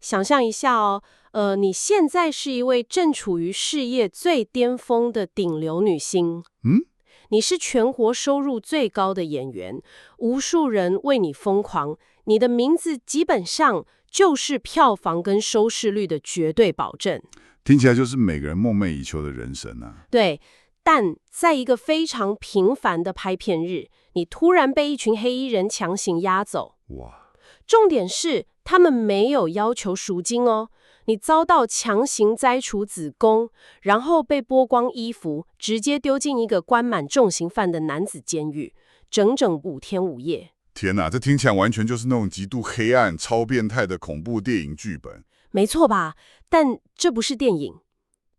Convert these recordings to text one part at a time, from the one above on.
想象一下哦，你现在是一位正处于事业最巅峰的顶流女星，嗯，你是全国收入最高的演员，无数人为你疯狂，你的名字基本上就是票房跟收视率的绝对保证。听起来就是每个人梦寐以求的人生啊。对，但在一个非常平凡的拍片日，你突然被一群黑衣人强行押走。哇，重点是，他们没有要求赎金哦。你遭到强行摘除子宫，然后被剥光衣服，直接丢进一个关满重刑犯的男子监狱，整整5天5夜。天哪，这听起来完全就是那种极度黑暗、超变态的恐怖电影剧本。没错吧？但这不是电影，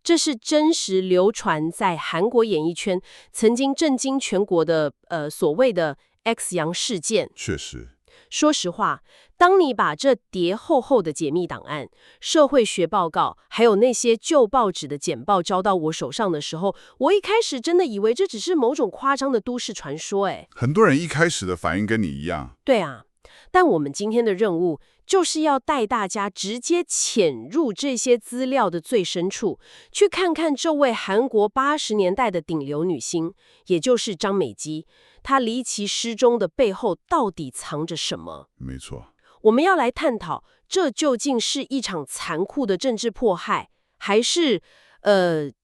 这是真实流传在韩国演艺圈，曾经震惊全国的所谓的 X 阳事件。确实，说实话，当你把这叠厚厚的解密档案、社会学报告，还有那些旧报纸的简报交到我手上的时候，我一开始真的以为这只是某种夸张的都市传说。很多人一开始的反应跟你一样。对啊，但我们今天的任务就是要带大家直接潜入这些资料的最深处，去看看这位韩国80年代的顶流女星，也就是张美姬，她离奇失踪的背后到底藏着什么？没错，我们要来探讨，这究竟是一场残酷的政治迫害，还是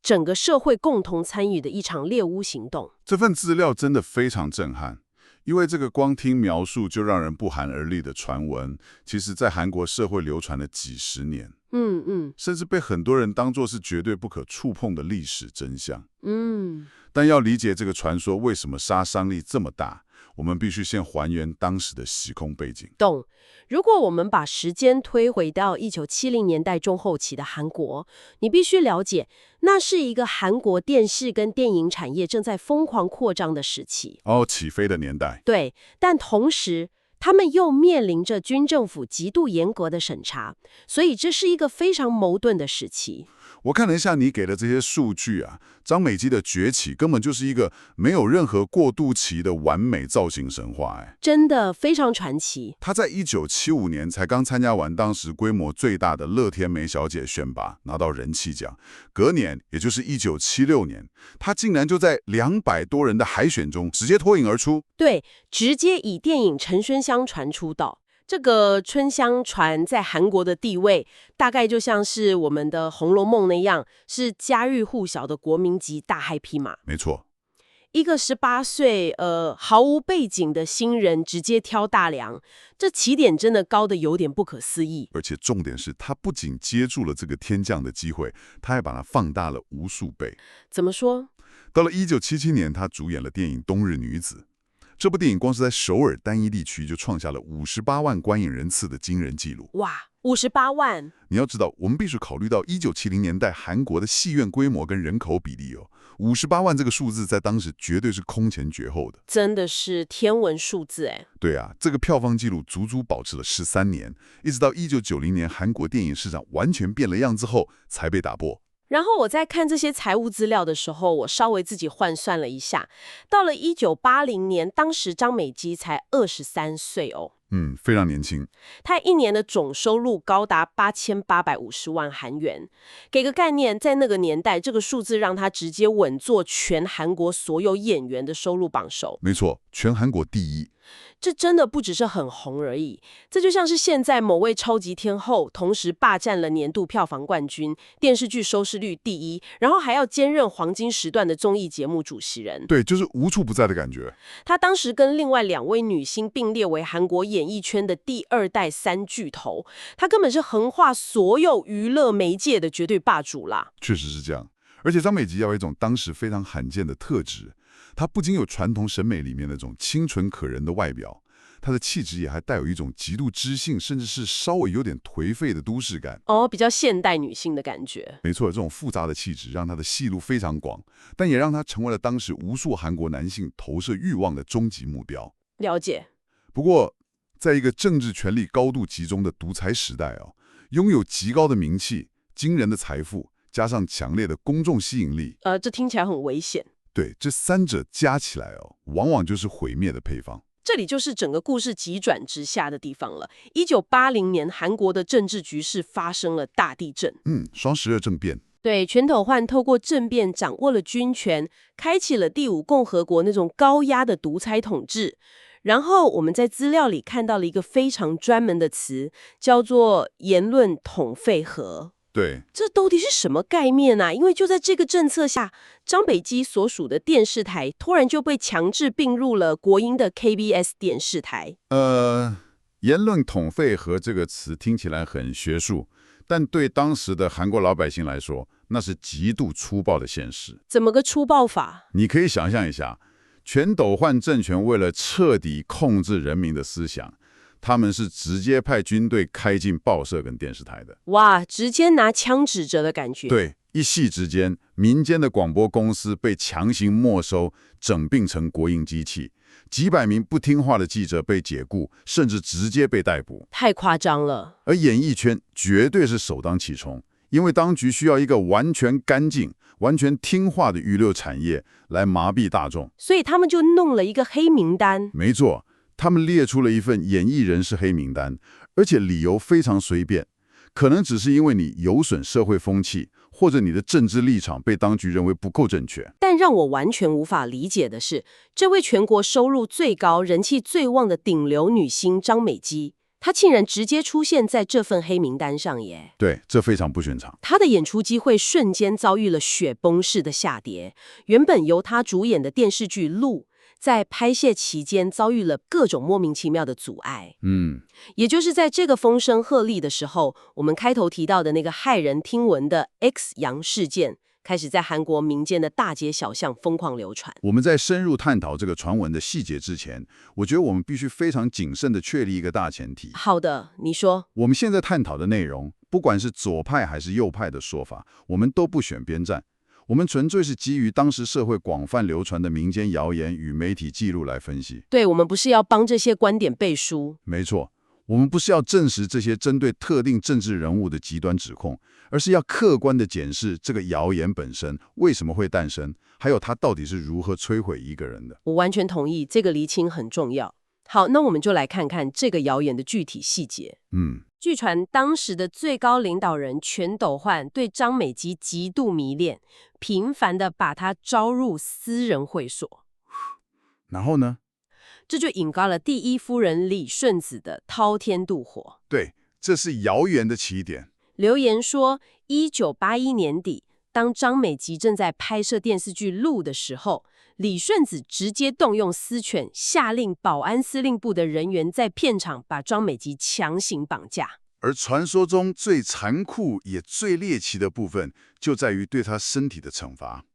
整个社会共同参与的一场猎巫行动？这份资料真的非常震撼。因为这个光听描述就让人不寒而栗的传闻，其实在韩国社会流传了几十年，甚至被很多人当作是绝对不可触碰的历史真相。但要理解这个传说为什么杀伤力这么大，我们必须先还原当时的时空背景。懂。如果我们把时间推回到1970年代中后期的韩国，你必须了解，那是一个韩国电视跟电影产业正在疯狂扩张的时期。起飞的年代。对，但同时，他们又面临着军政府极度严格的审查，所以这是一个非常矛盾的时期。我看了一下你给的这些数据啊，张美姬的崛起根本就是一个没有任何过渡期的完美造型神话。真的非常传奇。她在1975年才刚参加完当时规模最大的乐天梅小姐选拔，拿到人气奖。隔年，也就是1976年，她竟然就在200多人的海选中直接脱颖而出。对，直接以电影《陈轩香传》出道。这个春香传在韩国的地位，大概就像是我们的《红楼梦》那样，是家喻户晓的国民级大嗨匹马。没错，一个18岁毫无背景的新人直接挑大梁，这起点真的高的有点不可思议。而且重点是，他不仅接住了这个天降的机会，他还把它放大了无数倍。怎么说？到了1977年，他主演了电影《冬日女子》。这部电影光是在首尔单一地区就创下了58万观影人次的惊人纪录。哇，58万！你要知道，我们必须考虑到1970年代韩国的戏院规模跟人口比例哦。58万这个数字在当时绝对是空前绝后的，真的是天文数字。对啊，这个票房纪录足足保持了13年，一直到1990年韩国电影市场完全变了样之后才被打破。然后我在看这些财务资料的时候，我稍微自己换算了一下，到了1980年，当时张美姬才23岁哦。非常年轻。她一年的总收入高达8850万韩元。给个概念，在那个年代，这个数字让她直接稳坐全韩国所有演员的收入榜首。没错，全韩国第一。这真的不只是很红而已，这就像是现在某位超级天后同时霸占了年度票房冠军、电视剧收视率第一，然后还要兼任黄金时段的综艺节目主持人。对，就是无处不在的感觉。她当时跟另外2位女星并列为韩国演艺圈的第2代3巨头，她根本是横跨所有娱乐媒介的绝对霸主啦。确实是这样，而且张美姬有一种当时非常罕见的特质。她不仅有传统审美里面那种清纯可人的外表，她的气质也还带有一种极度知性，甚至是稍微有点颓废的都市感。比较现代女性的感觉。没错，这种复杂的气质让她的戏路非常广，但也让她成为了当时无数韩国男性投射欲望的终极目标。了解。不过，在一个政治权力高度集中的独裁时代拥有极高的名气、惊人的财富，加上强烈的公众吸引力，这听起来很危险。对，这3者加起来往往就是毁灭的配方。这里就是整个故事急转直下的地方了。1980年，韩国的政治局势发生了大地震。双12政变。对，全斗焕透过政变掌握了军权，开启了第五共和国那种高压的独裁统治。然后我们在资料里看到了一个非常专门的词，叫做言论统废合。对，这到底是什么概念啊？因为就在这个政策下，张北基所属的电视台突然就被强制并入了国营的 KBS 电视台。言论统废合这个词听起来很学术，但对当时的韩国老百姓来说，那是极度粗暴的现实。怎么个粗暴法？你可以想象一下，全斗焕政权为了彻底控制人民的思想，他们是直接派军队开进报社跟电视台的。哇，直接拿枪指着的感觉。对，一夕之间，民间的广播公司被强行没收，整并成国营机器，几百名不听话的记者被解雇，甚至直接被逮捕。太夸张了。而演艺圈绝对是首当其冲，因为当局需要一个完全干净、完全听话的娱乐产业来麻痹大众，所以他们就弄了一个黑名单。没错，他们列出了一份演艺人士黑名单，而且理由非常随便，可能只是因为你有损社会风气，或者你的政治立场被当局认为不够正确。但让我完全无法理解的是，这位全国收入最高、人气最旺的顶流女星张美姬，她竟然直接出现在这份黑名单上耶！对，这非常不寻常。她的演出机会瞬间遭遇了雪崩式的下跌。原本由她主演的电视剧《路》在拍摄期间遭遇了各种莫名其妙的阻碍。也就是在这个风声鹤唳的时候，我们开头提到的那个骇人听闻的 X 阳事件开始在韩国民间的大街小巷疯狂流传。我们在深入探讨这个传闻的细节之前，我觉得我们必须非常谨慎地确立一个大前提。好的，你说。我们现在探讨的内容，不管是左派还是右派的说法，我们都不选边站。我们纯粹是基于当时社会广泛流传的民间谣言与媒体记录来分析。对，我们不是要帮这些观点背书。没错，我们不是要证实这些针对特定政治人物的极端指控，而是要客观地检视这个谣言本身为什么会诞生，还有它到底是如何摧毁一个人的。我完全同意，这个厘清很重要。好，那我们就来看看这个谣言的具体细节。据传，当时的最高领导人全斗焕对张美姬极度迷恋，频繁地把她招入私人会所。然后呢？这就引发了第一夫人李顺子的滔天妒火。对，这是谣言的起点。流言说，1981年底，当张美姬正在拍摄电视剧《路》的时候，李顺子直接动用私权，下令保安司令部的人员在片场把张美姬强行绑架。而传说中最残酷也最猎奇的部分，就在于对她身体的惩罚。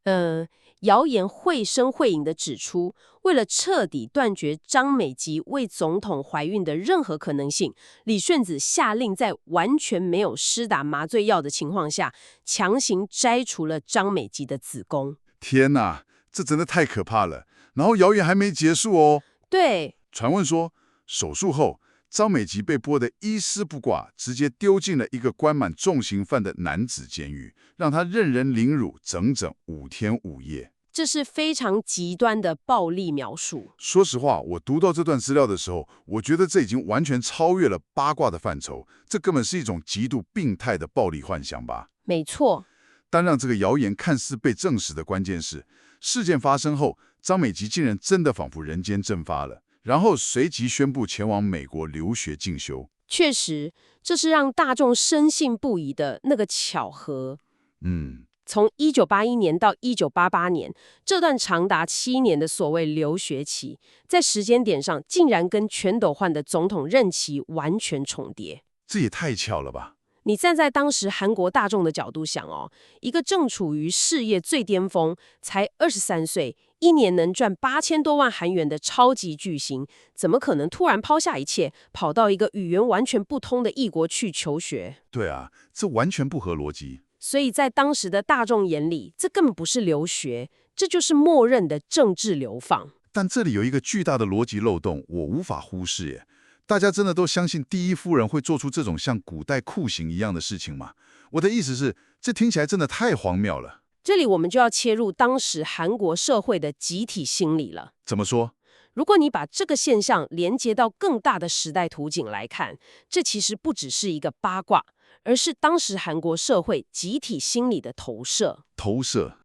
谣言绘声绘影地指出，为了彻底断绝张美姬为总统怀孕的任何可能性，李顺子下令在完全没有施打麻醉药的情况下，强行摘除了张美姬的子宫。天哪，这真的太可怕了！然后谣言还没结束哦。对，传闻说，手术后张美姬被剥得一丝不挂，直接丢进了一个关满重刑犯的男子监狱，让他任人凌辱整整5天5夜。这是非常极端的暴力描述。说实话，我读到这段资料的时候，我觉得这已经完全超越了八卦的范畴，这根本是一种极度病态的暴力幻想吧？没错。但让这个谣言看似被证实的关键是，事件发生后，张美姬竟然真的仿佛人间蒸发了，然后随即宣布前往美国留学进修。确实，这是让大众深信不疑的那个巧合。从1981年到1988年，这段长达7年的所谓留学期，在时间点上竟然跟全斗焕的总统任期完全重叠。这也太巧了吧！你站在当时韩国大众的角度想哦，一个正处于事业最巅峰，才23岁，一年能赚8000多万韩元的超级巨星，怎么可能突然抛下一切，跑到一个语言完全不通的异国去求学？对啊，这完全不合逻辑。所以在当时的大众眼里，这根本不是留学，这就是默认的政治流放。但这里有一个巨大的逻辑漏洞，我无法忽视耶。大家真的都相信第一夫人会做出这种像古代酷刑一样的事情吗？我的意思是，这听起来真的太荒谬了。这里我们就要切入当时韩国社会的集体心理了。怎么说？如果你把这个现象连接到更大的时代图景来看，这其实不只是一个八卦，而是当时韩国社会集体心理的投射。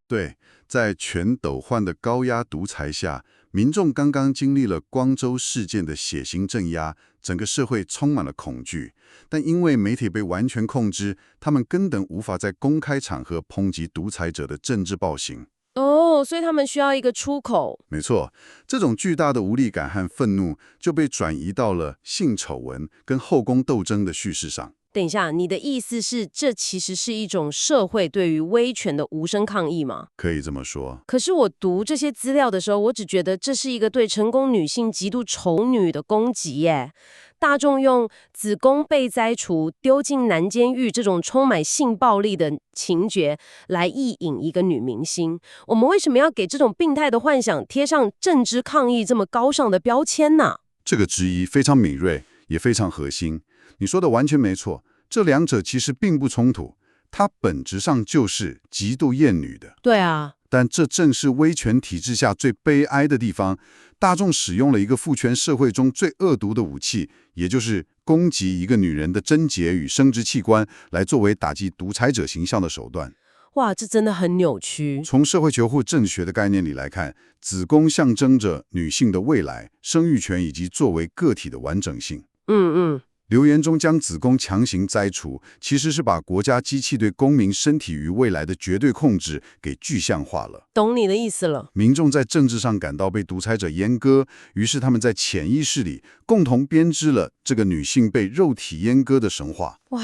对，在全斗焕的高压独裁下，民众刚刚经历了光州事件的血腥镇压，整个社会充满了恐惧。但因为媒体被完全控制，他们根本无法在公开场合抨击独裁者的政治暴行。所以他们需要一个出口。没错，这种巨大的无力感和愤怒就被转移到了性丑闻跟后宫斗争的叙事上。等一下，你的意思是，这其实是一种社会对于威权的无声抗议吗？可以这么说。可是我读这些资料的时候，我只觉得这是一个对成功女性极度丑女的攻击耶。大众用子宫被摘除、丢进男监狱这种充满性暴力的情节来意淫一个女明星，我们为什么要给这种病态的幻想贴上政治抗议这么高尚的标签呢？这个质疑非常敏锐，也非常核心。你说的完全没错，这两者其实并不冲突，它本质上就是极度厌女的。对啊。但这正是威权体制下最悲哀的地方，大众使用了一个父权社会中最恶毒的武器，也就是攻击一个女人的贞洁与生殖器官，来作为打击独裁者形象的手段。哇，这真的很扭曲。从社会求护政治学的概念里来看，子宫象征着女性的未来、生育权以及作为个体的完整性。留言中将子宫强行摘除，其实是把国家机器对公民身体与未来的绝对控制给具象化了。懂你的意思了。民众在政治上感到被独裁者阉割，于是他们在潜意识里共同编织了这个女性被肉体阉割的神话。哇！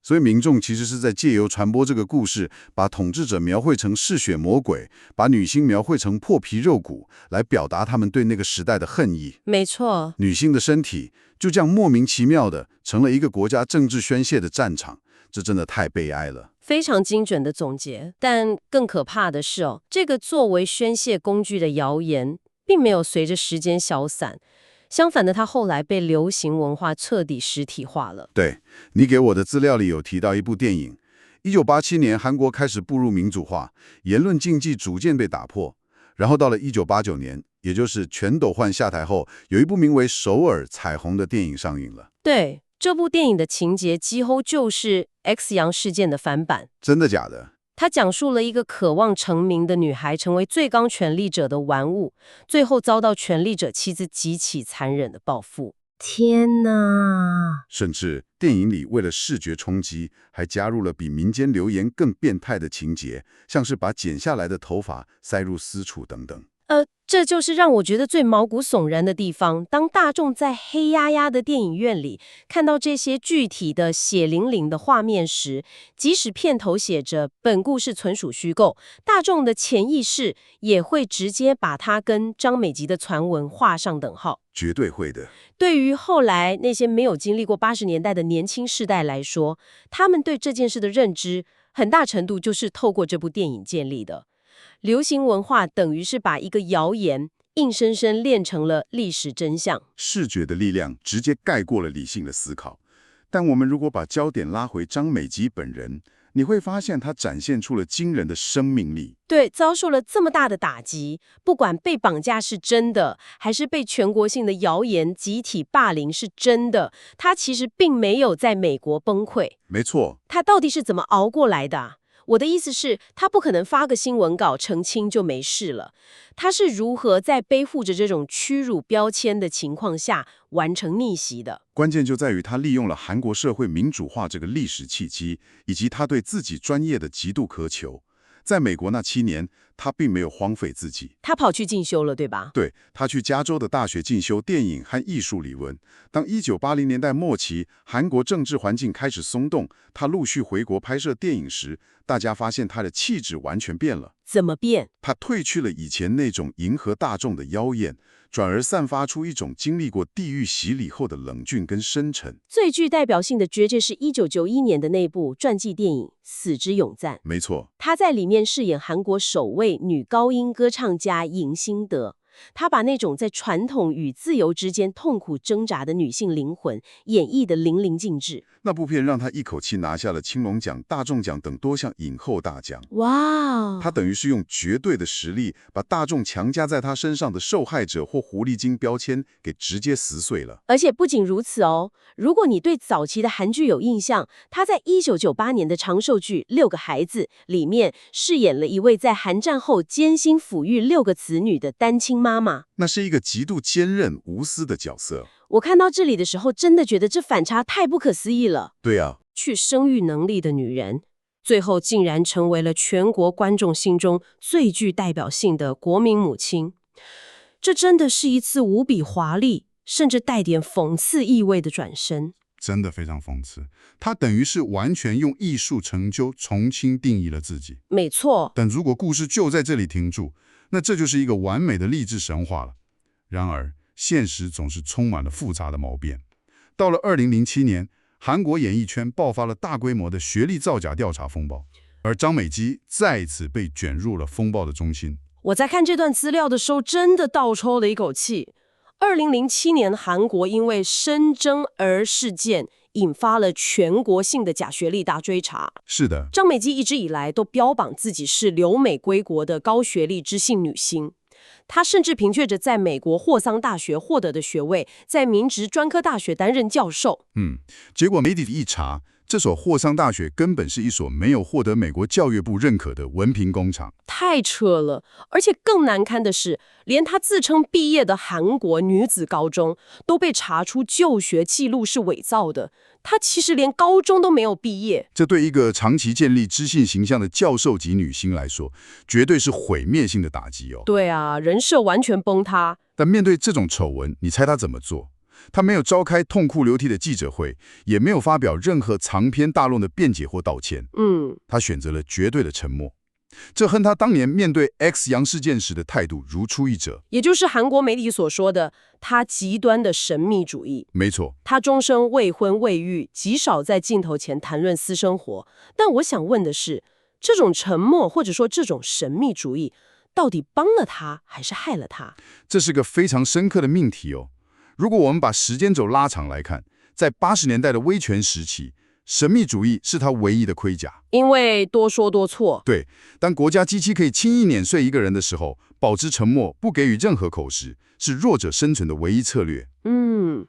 所以民众其实是在借由传播这个故事，把统治者描绘成嗜血魔鬼，把女性描绘成破皮肉骨，来表达他们对那个时代的恨意。没错，女性的身体就这样莫名其妙的成了一个国家政治宣泄的战场，这真的太悲哀了。非常精准的总结。但更可怕的是这个作为宣泄工具的谣言，并没有随着时间消散。相反的，它后来被流行文化彻底实体化了。对，你给我的资料里有提到一部电影，1987年韩国开始步入民主化，言论禁忌逐渐被打破。然后到了1989年，也就是全斗焕下台后，有一部名为《首尔彩虹》的电影上映了。对，这部电影的情节几乎就是 X 阳事件的翻版。真的假的？它讲述了一个渴望成名的女孩成为最高权力者的玩物，最后遭到权力者妻子极其残忍的报复。天哪！甚至电影里为了视觉冲击，还加入了比民间流言更变态的情节，像是把剪下来的头发塞入私处等等。这就是让我觉得最毛骨悚然的地方。当大众在黑压压的电影院里看到这些具体的血淋淋的画面时，即使片头写着本故事纯属虚构，大众的潜意识也会直接把它跟张美吉的传闻画上等号。绝对会的。对于后来那些没有经历过80年代的年轻世代来说，他们对这件事的认知，很大程度就是透过这部电影建立的。流行文化等于是把一个谣言硬生生练成了历史真相。视觉的力量直接盖过了理性的思考。但我们如果把焦点拉回张美吉本人，你会发现她展现出了惊人的生命力。对，遭受了这么大的打击，不管被绑架是真的，还是被全国性的谣言集体霸凌是真的，她其实并没有在美国崩溃。没错。她到底是怎么熬过来的？我的意思是，他不可能发个新闻稿澄清就没事了。他是如何在背负着这种屈辱标签的情况下完成逆袭的？关键就在于他利用了韩国社会民主化这个历史契机，以及他对自己专业的极度渴求。在美国那7年，他并没有荒废自己。他跑去进修了，对吧？对，他去加州的大学进修电影和艺术理论。当1980年代末期，韩国政治环境开始松动，他陆续回国拍摄电影时，大家发现他的气质完全变了。怎么变？他褪去了以前那种迎合大众的妖艳，转而散发出一种经历过地狱洗礼后的冷峻跟深沉。最具代表性的绝对是1991年的那部传记电影《死之永赞》。没错，他在里面饰演韩国首位女高音歌唱家尹欣德。他把那种在传统与自由之间痛苦挣扎的女性灵魂演绎得淋漓尽致。那部片让他一口气拿下了青龙奖、大众奖等多项影后大奖。哇哦！他等于是用绝对的实力，把大众强加在他身上的受害者或狐狸精标签给直接撕碎了。而且不仅如此哦，如果你对早期的韩剧有印象，他在1998年的长寿剧《6个孩子》里面饰演了一位在韩战后艰辛抚育6个子女的单亲妈妈。那是一个极度坚韧无私的角色。我看到这里的时候，真的觉得这反差太不可思议了。对啊，具生育能力的女人，最后竟然成为了全国观众心中最具代表性的国民母亲。这真的是一次无比华丽，甚至带点讽刺意味的转身。真的非常讽刺，他等于是完全用艺术成就重新定义了自己。没错，但如果故事就在这里停住，那这就是一个完美的励志神话了。然而，现实总是充满了复杂的毛病。到了2007年，韩国演艺圈爆发了大规模的学历造假调查风暴，而张美姬再一次被卷入了风暴的中心。我在看这段资料的时候，真的倒抽了一口气。2007年，韩国因为申真儿事件引发了全国性的假学历大追查。是的，张美姬一直以来都标榜自己是留美归国的高学历知性女星。她甚至凭借着在美国霍桑大学获得的学位，在明治专科大学担任教授。结果媒体一查，这所霍桑大学根本是一所没有获得美国教育部认可的文凭工厂。太扯了！而且更难堪的是，连她自称毕业的韩国女子高中都被查出就学记录是伪造的。她其实连高中都没有毕业。这对一个长期建立知性形象的教授级女星来说，绝对是毁灭性的打击哦。对啊，人设完全崩塌。但面对这种丑闻，你猜她怎么做？她没有召开痛哭流涕的记者会，也没有发表任何长篇大论的辩解或道歉。她选择了绝对的沉默。这和她当年面对 X 阳事件时的态度如出一辙，也就是韩国媒体所说的她极端的神秘主义。没错，她终生未婚未育，极少在镜头前谈论私生活。但我想问的是，这种沉默或者说这种神秘主义，到底帮了她还是害了她？这是个非常深刻的命题哦。如果我们把时间轴拉长来看，在80年代的威权时期，神秘主义是他唯一的盔甲，因为多说多错。对，当国家机器可以轻易碾碎一个人的时候，保持沉默，不给予任何口实，是弱者生存的唯一策略。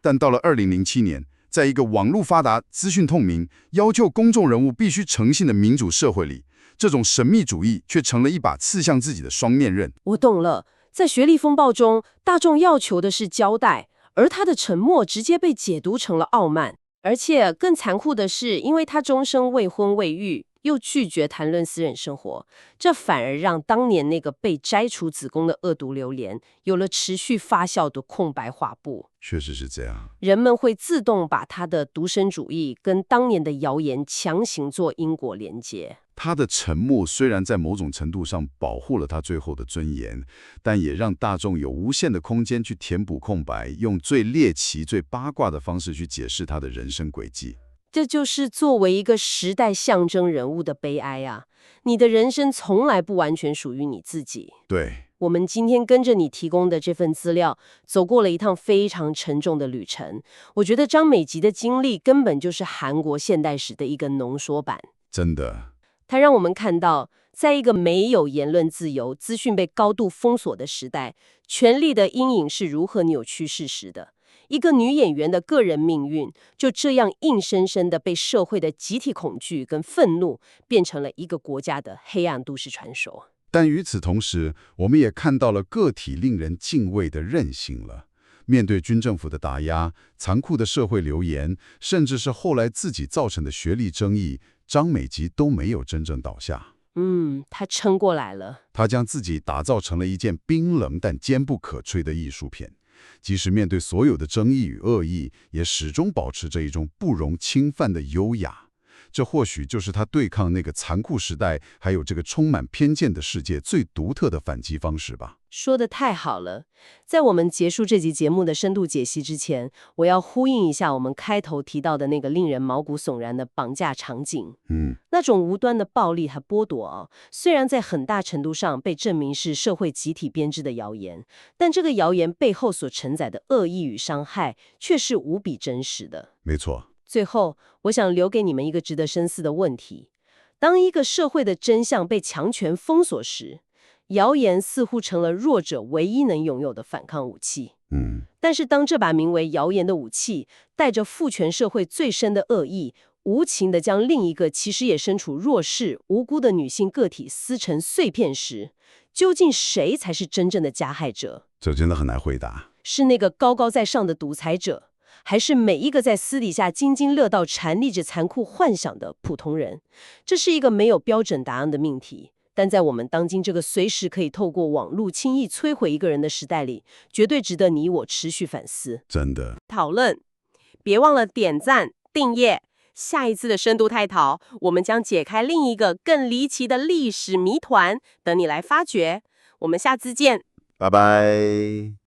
但到了2007年，在一个网络发达、资讯透明、要求公众人物必须诚信的民主社会里，这种神秘主义却成了一把刺向自己的双面刃。我懂了，在学历风暴中，大众要求的是交代，而他的沉默直接被解读成了傲慢。而且更残酷的是，因为他终生未婚未育，又拒绝谈论私人生活，这反而让当年那个被摘除子宫的恶毒流言有了持续发酵的空白画布。确实是这样，人们会自动把他的独身主义跟当年的谣言强行做因果连结。他的沉默虽然在某种程度上保护了他最后的尊严，但也让大众有无限的空间去填补空白，用最猎奇、最八卦的方式去解释他的人生轨迹。这就是作为一个时代象征人物的悲哀啊！你的人生从来不完全属于你自己。对，我们今天跟着你提供的这份资料，走过了一趟非常沉重的旅程。我觉得张美姬的经历根本就是韩国现代史的一个浓缩版。真的。它让我们看到，在一个没有言论自由、资讯被高度封锁的时代，权力的阴影是如何扭曲事实的。一个女演员的个人命运，就这样硬生生地被社会的集体恐惧跟愤怒，变成了一个国家的黑暗都市传说。但与此同时，我们也看到了个体令人敬畏的韧性了。面对军政府的打压、残酷的社会流言，甚至是后来自己造成的学历争议，张美姬都没有真正倒下。她撑过来了。她将自己打造成了一件冰冷但坚不可摧的艺术品。即使面对所有的争议与恶意，也始终保持着一种不容侵犯的优雅。这或许就是他对抗那个残酷时代，还有这个充满偏见的世界最独特的反击方式吧。说得太好了！在我们结束这集节目的深度解析之前，我要呼应一下我们开头提到的那个令人毛骨悚然的绑架场景。那种无端的暴力和剥夺虽然在很大程度上被证明是社会集体编织的谣言，但这个谣言背后所承载的恶意与伤害却是无比真实的。没错。最后，我想留给你们一个值得深思的问题：当一个社会的真相被强权封锁时，谣言似乎成了弱者唯一能拥有的反抗武器。但是当这把名为谣言的武器带着父权社会最深的恶意，无情地将另一个其实也身处弱势、无辜的女性个体撕成碎片时，究竟谁才是真正的加害者？这真的很难回答。是那个高高在上的独裁者，还是每一个在私底下津津乐道、缠历着残酷幻想的普通人？这是一个没有标准答案的命题。但在我们当今这个随时可以透过网络轻易摧毁一个人的时代里，绝对值得你我持续反思、真的讨论。别忘了点赞、订阅。下一次的深度探讨，我们将解开另一个更离奇的历史谜团，等你来发掘。我们下次见，拜拜。